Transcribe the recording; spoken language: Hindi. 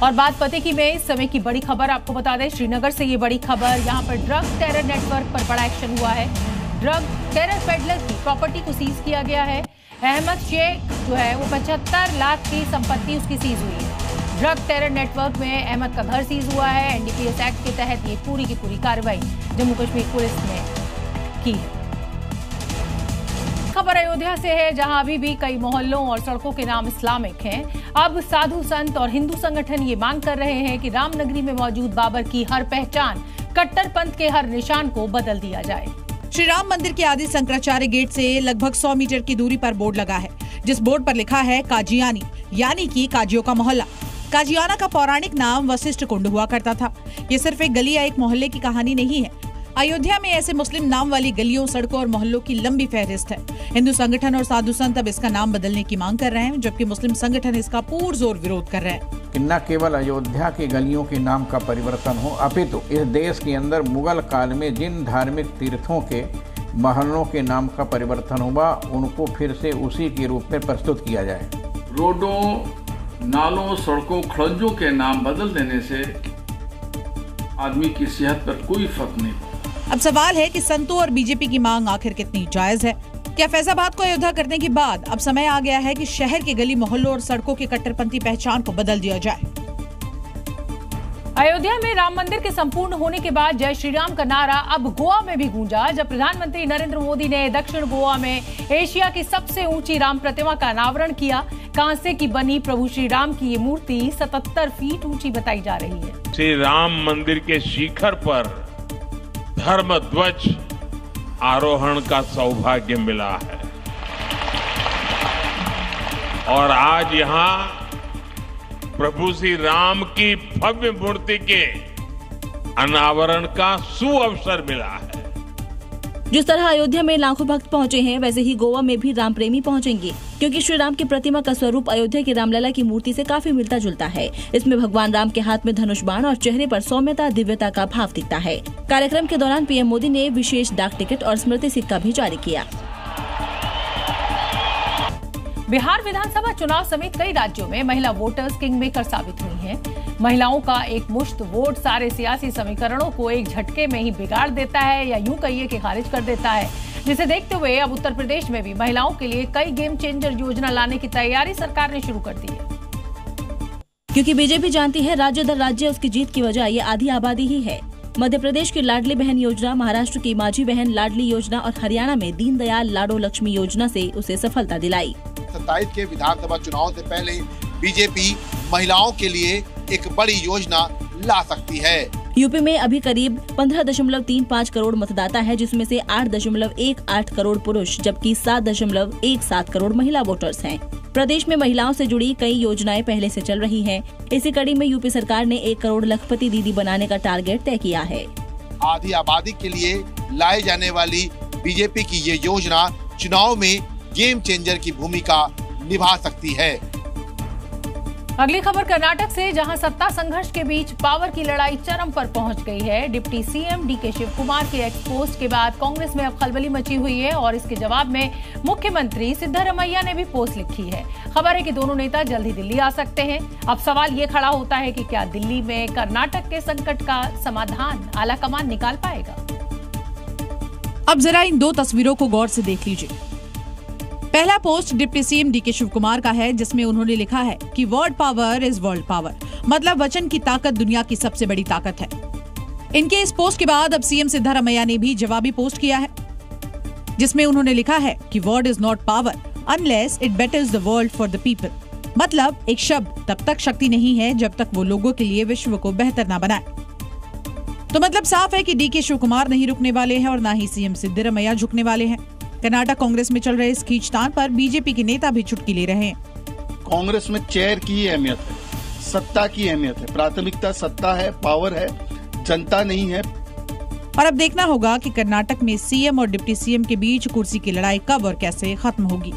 और बात पते की में इस समय की बड़ी खबर आपको बता दें, श्रीनगर से ये बड़ी खबर। यहाँ पर ड्रग टेरर नेटवर्क पर बड़ा एक्शन हुआ है। ड्रग टेरर पेडलर की प्रॉपर्टी को सीज किया गया है। अहमद शेख जो है वो 75 लाख की संपत्ति उसकी सीज हुई है। ड्रग टेरर नेटवर्क में अहमद का घर सीज हुआ है। एनडीपीएस एक्ट के तहत ये पूरी की पूरी कार्रवाई जम्मू कश्मीर पुलिस ने की है। खबर अयोध्या से है, जहां अभी भी कई मोहल्लों और सड़कों के नाम इस्लामिक हैं। अब साधु संत और हिंदू संगठन ये मांग कर रहे हैं कि रामनगरी में मौजूद बाबर की हर पहचान, कट्टरपंथ के हर निशान को बदल दिया जाए। श्री राम मंदिर के आदि शंकराचार्य गेट से लगभग 100 मीटर की दूरी पर बोर्ड लगा है, जिस बोर्ड पर लिखा है काजियानी, यानी कि काजियों का मोहल्ला। काजियाना का पौराणिक नाम वशिष्ठ कुंड हुआ करता था। ये सिर्फ एक गली या एक मोहल्ले की कहानी नहीं है। अयोध्या में ऐसे मुस्लिम नाम वाली गलियों, सड़कों और मोहल्लों की लंबी फहरिस्त है। हिंदू संगठन और साधु संत अब इसका नाम बदलने की मांग कर रहे हैं, जबकि मुस्लिम संगठन इसका पुरजोर विरोध कर रहे हैं। कि न केवल अयोध्या की गलियों के नाम का परिवर्तन हो, अपितु इस देश के अंदर मुगल काल में जिन धार्मिक तीर्थों के महलों के नाम का परिवर्तन हुआ, उनको फिर से उसी के रूप में प्रस्तुत किया जाए। रोडों, नालों, सड़कों, खड़ंजों के नाम बदल देने से आदमी की सेहत पर कोई फर्क नहीं पड़ता। अब सवाल है कि संतों और बीजेपी की मांग आखिर कितनी जायज है। क्या फैजाबाद को अयोध्या करने के बाद अब समय आ गया है कि शहर के गली मोहल्लों और सड़कों की कट्टरपंथी पहचान को बदल दिया जाए? अयोध्या में राम मंदिर के संपूर्ण होने के बाद जय श्री राम का नारा अब गोवा में भी गूंजा, जब प्रधानमंत्री नरेंद्र मोदी ने दक्षिण गोवा में एशिया की सबसे ऊंची राम प्रतिमा का अनावरण किया। कांसे की बनी प्रभु श्री राम की ये मूर्ति 77 फीट ऊंची बताई जा रही है। श्री राम मंदिर के शिखर पर धर्म ध्वज आरोहण का सौभाग्य मिला है और आज यहाँ प्रभु श्री राम की भव्य मूर्ति के अनावरण का सुअवसर मिला है। जिस तरह अयोध्या में लाखों भक्त पहुंचे हैं, वैसे ही गोवा में भी राम प्रेमी पहुंचेंगे, क्योंकि श्री राम की प्रतिमा का स्वरूप अयोध्या की रामलला की मूर्ति से काफी मिलता जुलता है। इसमें भगवान राम के हाथ में धनुष बाण और चेहरे पर सौम्यता, दिव्यता का भाव दिखता है। कार्यक्रम के दौरान पीएम मोदी ने विशेष डाक टिकट और स्मृति सिक्का भी जारी किया। बिहार विधानसभा चुनाव समेत कई राज्यों में महिला वोटर्स किंग मेकर साबित हुई हैं। महिलाओं का एक मुश्त वोट सारे सियासी समीकरणों को एक झटके में ही बिगाड़ देता है, या यूं कहिए कि खारिज कर देता है, जिसे देखते हुए अब उत्तर प्रदेश में भी महिलाओं के लिए कई गेम चेंजर योजना लाने की तैयारी सरकार ने शुरू कर दी है। क्योंकि बीजेपी जानती है राज्य दर राज्य उसकी जीत की वजह ये आधी आबादी ही है। मध्य प्रदेश की लाडली बहन योजना, महाराष्ट्र की माझी बहन लाडली योजना और हरियाणा में दीनदयाल लाडो लक्ष्मी योजना से उसे सफलता दिलाई। 27 के विधानसभा चुनाव से पहले बीजेपी महिलाओं के लिए एक बड़ी योजना ला सकती है। यूपी में अभी करीब 15.35 करोड़ मतदाता है, जिसमें से 8.18 करोड़ पुरुष जबकि 7.17 करोड़ महिला वोटर्स हैं। प्रदेश में महिलाओं से जुड़ी कई योजनाएं पहले से चल रही हैं। इसी कड़ी में यूपी सरकार ने 1 करोड़ लखपति दीदी बनाने का टारगेट तय किया है। आधी आबादी के लिए लाई जाने वाली बीजेपी की ये योजना चुनाव में गेम चेंजर की भूमिका निभा सकती है। अगली खबर कर्नाटक से, जहां सत्ता संघर्ष के बीच पावर की लड़ाई चरम पर पहुंच गई है। डिप्टी सीएम डीके शिवकुमार के एक्स पोस्ट के बाद कांग्रेस में अब खलबली मची हुई है और इसके जवाब में मुख्यमंत्री सिद्धरमैया ने भी पोस्ट लिखी है। खबर है कि दोनों नेता जल्द ही दिल्ली आ सकते हैं। अब सवाल ये खड़ा होता है कि क्या दिल्ली में कर्नाटक के संकट का समाधान आलाकमान निकाल पाएगा? अब जरा इन दो तस्वीरों को गौर से देख लीजिए। पहला post deputy CM DK Shivakumar का है, जिसमें उन्होंने लिखा है कि word power is world power, मतलब वचन की ताकत दुनिया की सबसे बड़ी ताकत है। इनके इस पोस्ट के बाद अब सीएम सिद्धरमैया ने भी जवाबी पोस्ट किया है, जिसमें उन्होंने लिखा है कि word is not power unless it बेटर्स the world for the people, मतलब एक शब्द तब तक शक्ति नहीं है जब तक वो लोगों के लिए विश्व को बेहतर ना बनाए। तो मतलब साफ है कि डीके शिवकुमार नहीं रुकने वाले हैं और ना ही सीएम सिद्धरमैया झुकने वाले हैं। कर्नाटक कांग्रेस में चल रहे इस खींचतान पर बीजेपी के नेता भी चुटकी ले रहे हैं। कांग्रेस में चेयर की अहमियत है, सत्ता की अहमियत है, प्राथमिकता सत्ता है, पावर है, जनता नहीं है। और अब देखना होगा कि कर्नाटक में सीएम और डिप्टी सीएम के बीच कुर्सी की लड़ाई कब और कैसे खत्म होगी।